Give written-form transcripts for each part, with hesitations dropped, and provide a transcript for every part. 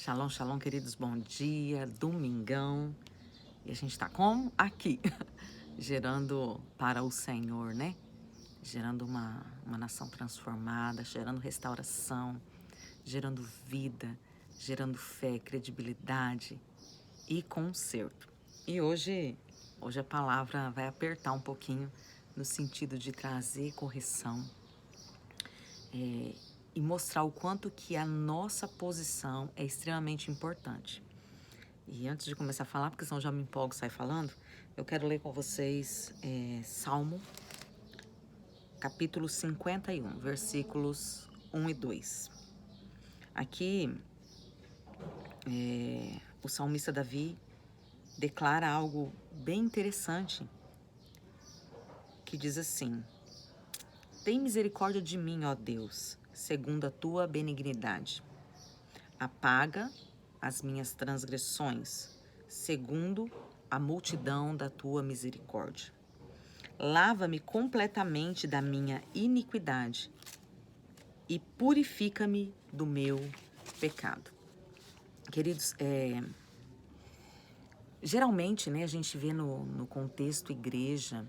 Shalom, shalom, queridos, bom dia, domingão. E a gente tá como? Aqui, gerando para o Senhor, né? Gerando uma nação transformada, gerando restauração, gerando vida, gerando fé, credibilidade e conserto. E hoje a palavra vai apertar um pouquinho no sentido de trazer correção, e mostrar o quanto que a nossa posição é extremamente importante. E antes de começar a falar, porque senão já me empolgo e saio falando, eu quero ler com vocês Salmo, capítulo 51, versículos 1 e 2. Aqui, o salmista Davi declara algo bem interessante, que diz assim: Tem misericórdia de mim, ó Deus, segundo a tua benignidade. Apaga as minhas transgressões, segundo a multidão da tua misericórdia. Lava-me completamente da minha iniquidade e purifica-me do meu pecado. Queridos, geralmente, né, a gente vê no contexto igreja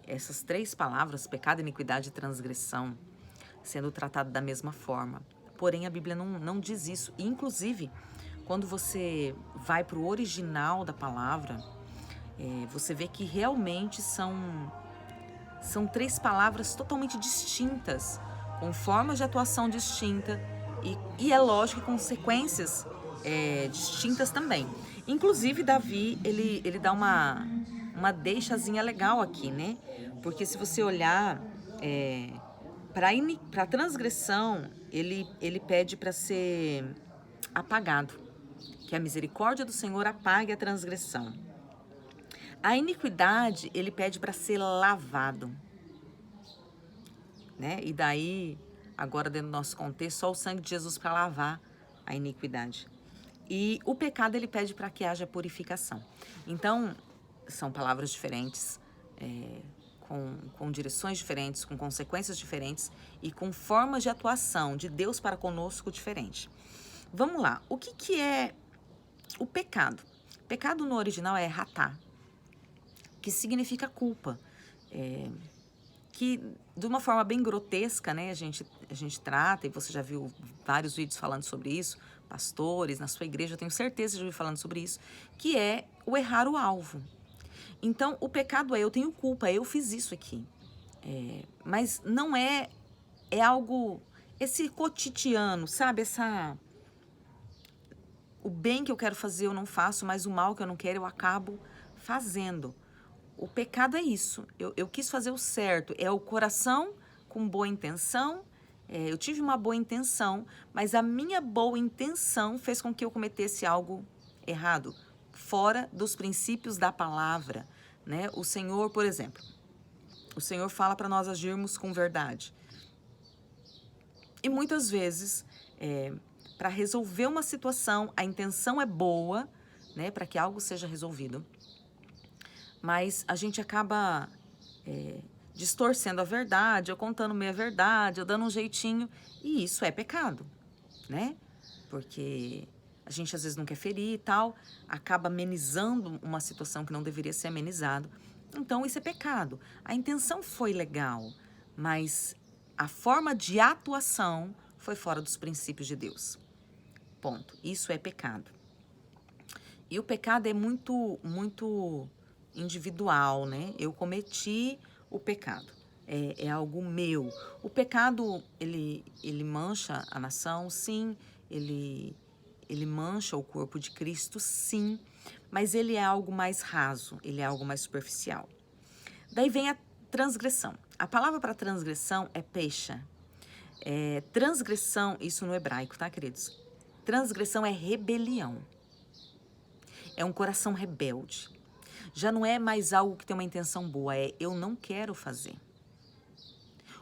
essas três palavras, pecado, iniquidade e transgressão, sendo tratado da mesma forma. Porém, a Bíblia não diz isso. Inclusive, quando você vai para o original da palavra, você vê que realmente são três palavras totalmente distintas, com formas de atuação distinta e é lógico, consequências distintas também. Inclusive, Davi, ele dá uma deixazinha legal aqui, né? Porque se você olhar para a transgressão, ele pede para ser apagado, que a misericórdia do Senhor apague a transgressão. A iniquidade, ele pede para ser lavado, né? E daí, agora dentro do nosso contexto, só o sangue de Jesus para lavar a iniquidade. E o pecado, ele pede para que haja purificação. Então, são palavras diferentes, com direções diferentes, com consequências diferentes e com formas de atuação de Deus para conosco diferente. Vamos lá, o que é o pecado? Pecado no original é ratá, que significa culpa. Que de uma forma bem grotesca, né, a gente trata, e você já viu vários vídeos falando sobre isso, pastores, na sua igreja, eu tenho certeza de já ouviu falando sobre isso, que é o errar o alvo. Então, o pecado eu tenho culpa, eu fiz isso aqui. Mas não é algo, esse cotidiano, sabe, o bem que eu quero fazer eu não faço, mas o mal que eu não quero eu acabo fazendo. O pecado é isso, eu quis fazer o certo, é o coração com boa intenção, eu tive uma boa intenção, mas a minha boa intenção fez com que eu cometesse algo errado, fora dos princípios da palavra, né? O Senhor, por exemplo, o Senhor fala para nós agirmos com verdade. E muitas vezes, para resolver uma situação, a intenção é boa, né, para que algo seja resolvido, mas a gente acaba distorcendo a verdade, ou contando meia verdade, ou dando um jeitinho, e isso é pecado, né? Porque a gente às vezes não quer ferir e tal, acaba amenizando uma situação que não deveria ser amenizado. Então isso é pecado. A intenção foi legal, mas a forma de atuação foi fora dos princípios de Deus. Ponto. Isso é pecado. E o pecado é muito individual, né? Eu cometi o pecado. É algo meu. O pecado, ele mancha a nação, sim. Ele mancha o corpo de Cristo, sim. Mas ele é algo mais raso, ele é algo mais superficial. Daí vem a transgressão. A palavra para transgressão é pecha. Transgressão, isso no hebraico, tá, queridos? Transgressão é rebelião. É um coração rebelde. Já não é mais algo que tem uma intenção boa, é eu não quero fazer.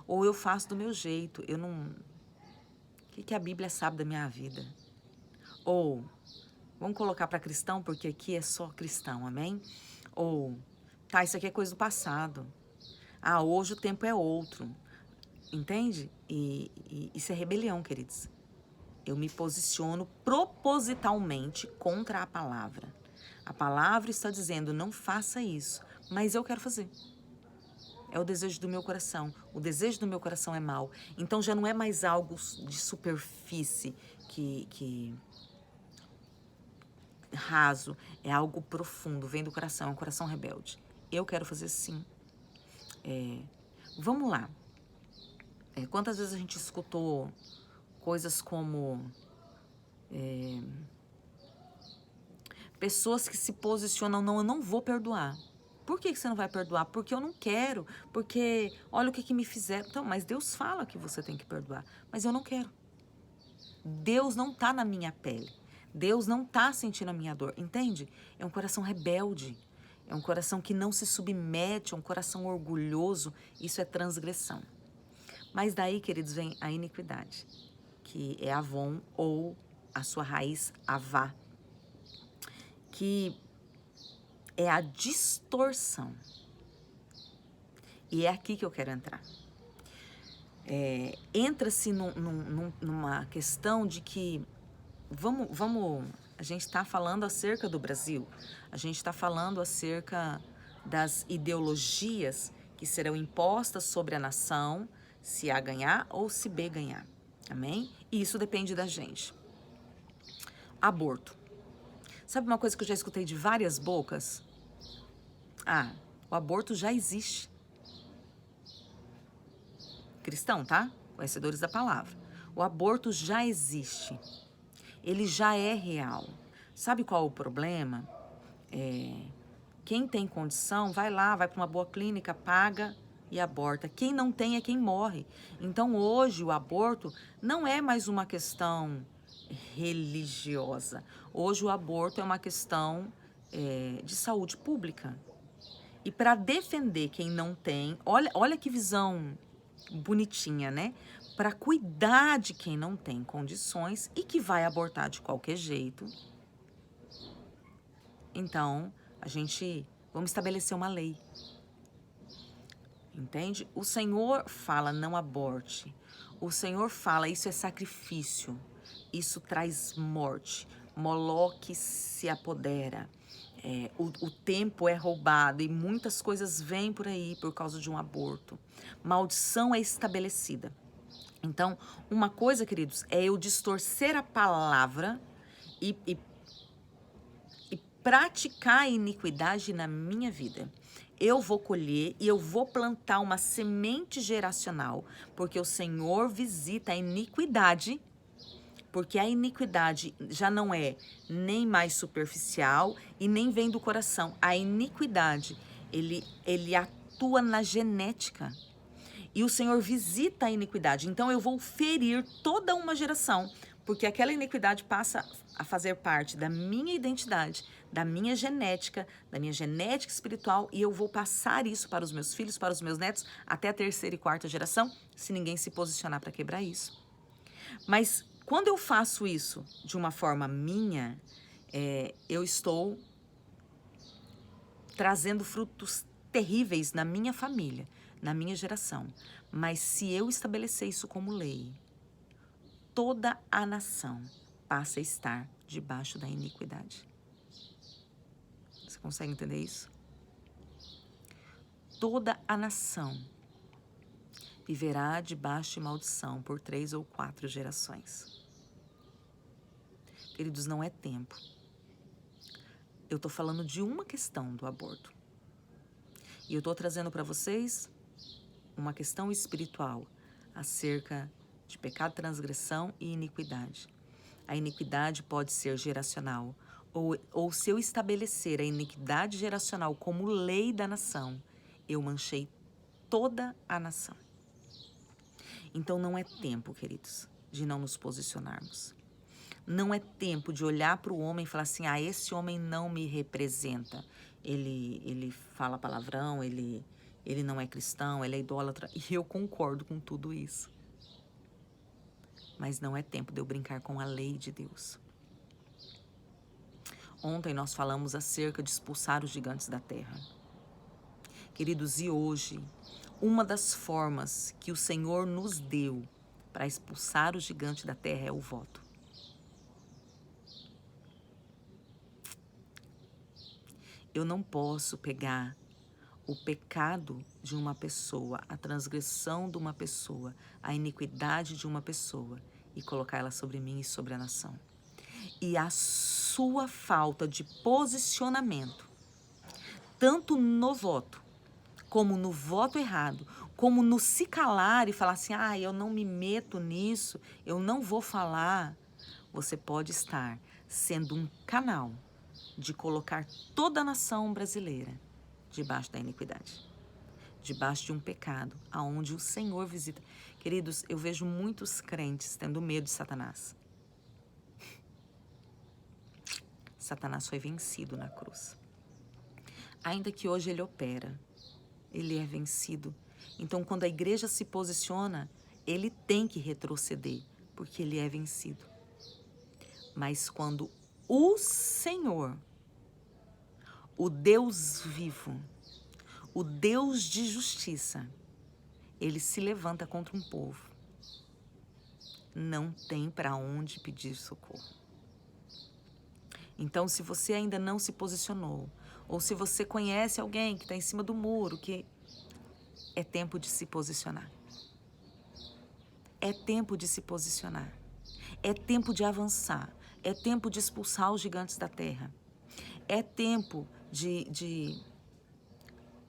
Ou eu faço do meu jeito, eu não... O que a Bíblia sabe da minha vida? Ou, vamos colocar para cristão, porque aqui é só cristão, amém? Ou, tá, isso aqui é coisa do passado. Ah, hoje o tempo é outro. Entende? E isso é rebelião, queridos. eu me posiciono propositalmente contra a palavra. A palavra está dizendo, não faça isso, mas eu quero fazer. É o desejo do meu coração. O desejo do meu coração é mau. Então já não é mais algo de superfície que raso, é algo profundo, vem do coração, é um coração rebelde. Eu quero fazer sim. Vamos lá. Quantas vezes a gente escutou coisas como pessoas que se posicionam, não, eu não vou perdoar. Por que você não vai perdoar? Porque eu não quero, porque olha o que me fizeram. Então, mas Deus fala que você tem que perdoar, mas eu não quero. Deus não está na minha pele. Deus não está sentindo a minha dor, entende? É um coração rebelde, é um coração que não se submete, é um coração orgulhoso, isso é transgressão. Mas daí, queridos, vem a iniquidade, que é Avon ou a sua raiz Avá, que é a distorção. E é aqui que eu quero entrar. Entra-se numa questão de que a gente está falando acerca do Brasil, a gente está falando acerca das ideologias que serão impostas sobre a nação, se A ganhar ou se B ganhar, amém? E isso depende da gente. Aborto. Sabe uma coisa que eu já escutei de várias bocas? O aborto já existe. Cristão, tá? Conhecedores da palavra. O aborto já existe. Ele já é real. Sabe qual é o problema? Quem tem condição, vai lá, vai para uma boa clínica, paga e aborta. Quem não tem é quem morre. Então, hoje, o aborto não é mais uma questão religiosa. Hoje, o aborto é uma questão de saúde pública. E para defender quem não tem, olha que visão bonitinha, né? Para cuidar de quem não tem condições e que vai abortar de qualquer jeito. Então, vamos estabelecer uma lei. Entende? O Senhor fala, não aborte. O Senhor fala, isso é sacrifício. Isso traz morte. Moloque se apodera. O tempo é roubado e muitas coisas vêm por aí por causa de um aborto. Maldição é estabelecida. Então, uma coisa, queridos, é eu distorcer a palavra e praticar a iniquidade na minha vida. Eu vou colher e eu vou plantar uma semente geracional, porque o Senhor visita a iniquidade, porque a iniquidade já não é nem mais superficial e nem vem do coração. A iniquidade, ele atua na genética. E o Senhor visita a iniquidade. Então eu vou ferir toda uma geração, porque aquela iniquidade passa a fazer parte da minha identidade, da minha genética espiritual, e eu vou passar isso para os meus filhos, para os meus netos, até a terceira e quarta geração, se ninguém se posicionar para quebrar isso. Mas quando eu faço isso de uma forma minha, eu estou trazendo frutos terríveis na minha família, na minha geração. Mas se eu estabelecer isso como lei, toda a nação passa a estar debaixo da iniquidade. Você consegue entender isso? Toda a nação viverá debaixo de maldição por 3 ou 4 gerações. Queridos, não é tempo. Eu estou falando de uma questão do aborto. E eu estou trazendo para vocês uma questão espiritual acerca de pecado, transgressão e iniquidade. A iniquidade pode ser geracional, ou se eu estabelecer a iniquidade geracional como lei da nação, eu manchei toda a nação. Então não é tempo, queridos, de não nos posicionarmos. Não é tempo de olhar para o homem e falar assim, esse homem não me representa. Ele fala palavrão, ele não é cristão, ele é idólatra. E eu concordo com tudo isso. Mas não é tempo de eu brincar com a lei de Deus. Ontem nós falamos acerca de expulsar os gigantes da terra. Queridos, e hoje, uma das formas que o Senhor nos deu para expulsar o gigante da terra é o voto. Eu não posso pegar o pecado de uma pessoa, a transgressão de uma pessoa, a iniquidade de uma pessoa e colocar ela sobre mim e sobre a nação. E a sua falta de posicionamento, tanto no voto, como no voto errado, como no se calar e falar assim, eu não me meto nisso, eu não vou falar, você pode estar sendo um canal de colocar toda a nação brasileira debaixo da iniquidade, debaixo de um pecado, aonde o Senhor visita. Queridos, eu vejo muitos crentes tendo medo de Satanás. Satanás foi vencido na cruz. Ainda que hoje ele opera, ele é vencido. Então, quando a igreja se posiciona, ele tem que retroceder, porque ele é vencido. Mas quando o Senhor, o Deus vivo, o Deus de justiça, ele se levanta contra um povo, não tem para onde pedir socorro. Então, se você ainda não se posicionou, ou se você conhece alguém que está em cima do muro, que é tempo de se posicionar. É tempo de se posicionar. É tempo de avançar. É tempo de expulsar os gigantes da terra. É tempo de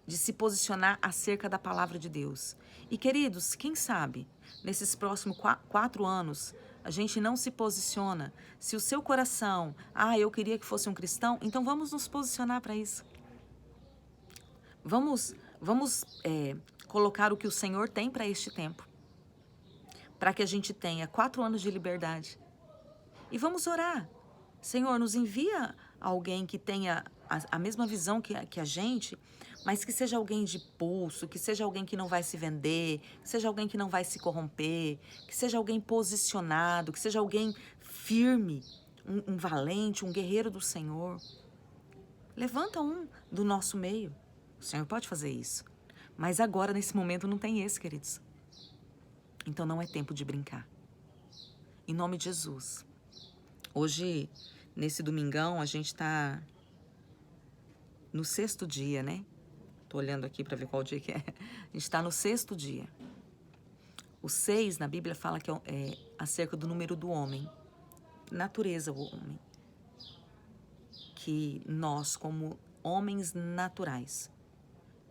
se posicionar acerca da palavra de Deus. E, queridos, quem sabe, nesses próximos 4 anos, a gente não se posiciona. Se o seu coração, eu queria que fosse um cristão, então vamos nos posicionar para isso. Vamos colocar o que o Senhor tem para este tempo. Para que a gente tenha 4 anos de liberdade. E vamos orar. Senhor, nos envia alguém que tenha a mesma visão que a gente, mas que seja alguém de pulso, que seja alguém que não vai se vender, que seja alguém que não vai se corromper, que seja alguém posicionado, que seja alguém firme, um valente, um guerreiro do Senhor. Levanta um do nosso meio. O Senhor pode fazer isso. Mas agora, nesse momento, não tem esse, queridos. Então não é tempo de brincar. Em nome de Jesus. Hoje, nesse domingão, a gente está no 6º dia, né? Tô olhando aqui para ver qual dia que é. A gente está no 6º dia. O 6 na Bíblia fala que é acerca do número do homem. Natureza, o homem. Que nós, como homens naturais,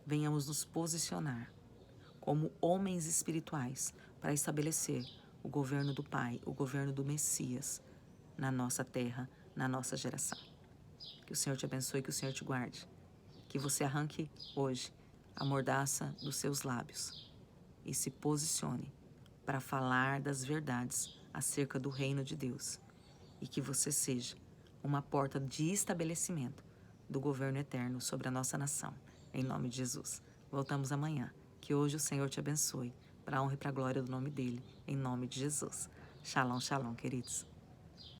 venhamos nos posicionar como homens espirituais para estabelecer o governo do Pai, o governo do Messias na nossa terra, na nossa geração. Que o Senhor te abençoe, que o Senhor te guarde. Que você arranque hoje a mordaça dos seus lábios e se posicione para falar das verdades acerca do reino de Deus. E que você seja uma porta de estabelecimento do governo eterno sobre a nossa nação. Em nome de Jesus. Voltamos amanhã. Que hoje o Senhor te abençoe, para a honra e para a glória do nome dele, em nome de Jesus. Shalom, shalom, queridos.